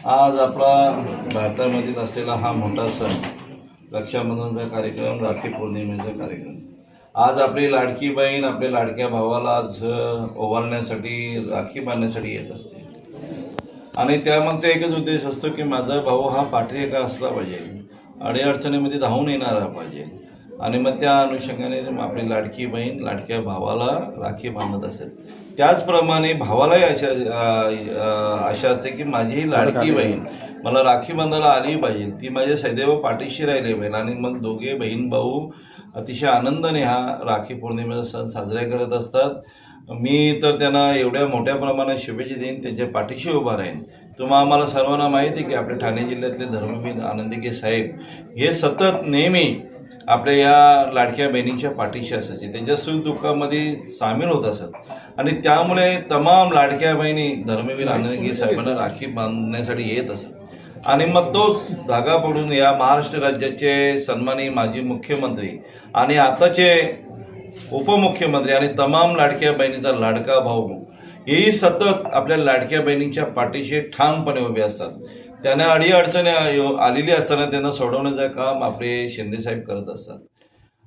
आज आपला भारतामधील असलेला हा मोठा सण रक्षाबंधनचा कार्यक्रम, राखी पौर्णिमेचा कार्यक्रम। आज आपली लाडकी बहीण आपल्या लाडक्या भावाला आज ओवाळण्यासाठी, राखी बांधण्यासाठी येत असते आणि त्यामागचा एकच उद्देश असतो की माझा भाऊ हा पाठीरेखा असला पाहिजे, अडीअडचणीमध्ये धावून येणारा पाहिजे आणि मग त्या अनुषंगाने आपली लाडकी बहीण लाडक्या भावाला राखी बांधत असते। त्याचप्रमाणे भावालाही आशा असते की माझी ही लाडकी बहीण मला राखी बांधायला आली पाहिजे, ती माझ्या सदैव पाठीशी राहिली पाहिजे आणि मग दोघे बहीण भाऊ अतिशय आनंदाने हा राखी पौर्णिमेचा सण साजरा करत असतात। मी तर त्यांना एवढ्या मोठ्या प्रमाणात शुभेच्छा देईन, त्यांच्या पाठीशी उभा राहीन। तुम्हा आम्हाला सर्वांना माहिती आहे की आपल्या ठाणे जिल्ह्यातले धर्मवीर आनंदीके साहेब हे सतत नेहमी आपल्या या लाडक्या बहिणीच्या पाठीशी असायचे, त्यांच्या सुखदुःखामध्ये सामील होत असत आणि त्यामुळे तमाम लाडक्या बहिणी धर्मवीर आनंदीके साहेबांना राखी बांधण्यासाठी येत असत आणि मग तोच धागा पडून या महाराष्ट्र राज्याचे सन्माननीय माजी मुख्यमंत्री आणि आताचे उपमुख्यमंत्री आणि तमाम लाडक्या बहिणीचा लाडका भाऊ हेही सतत आपल्या लाडक्या बहिणींच्या पाठीशी ठामपणे उभे असतात। त्यांना अडीअडचणी आलेली असताना त्यांना सोडवण्याचं काम आपले शिंदे साहेब करत असतात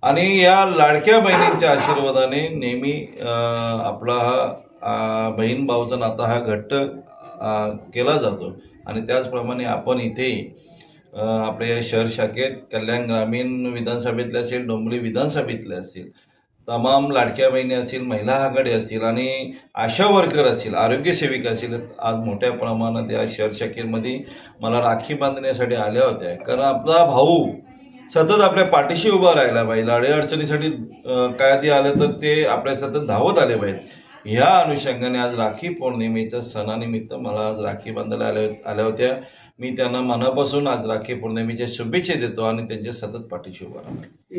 आणि या लाडक्या बहिणींच्या आशीर्वादाने नेहमी आपला हा बहीण भाऊचा नाता हा घट्ट केला जातो आणि त्याचप्रमाणे आपण इथे आपल्या शहर शाखेत कल्याण ग्रामीण विधानसभेतले असेल, डोंबिवली विधानसभेतले असतील, तमाम लाडक्या बहिणी असतील, महिला आघाडी असतील आणि आशा वर्कर असतील, आरोग्य सेविका असतील, आज मोठ्या प्रमाणात या शहर शाखेमध्ये मला राखी बांधण्यासाठी आल्या होत्या। कारण आपला भाऊ सतत आपल्या पाठीशी उभा राहिला पाहिजे, अडीअडचणीसाठी काय ते आलं तर ते आपल्या सतत धावत आले पाहिजेत। ह्या अनुषंगाने आज राखी पौर्णिमेच्या सणानिमित्त मला आज राखी बांधायला आल्या होत्या। मी त्यांना मनापासून आज राखी पौर्णिमेच्या शुभेच्छा देतो आणि त्यांच्या सतत पाठीशी उभा राहतो।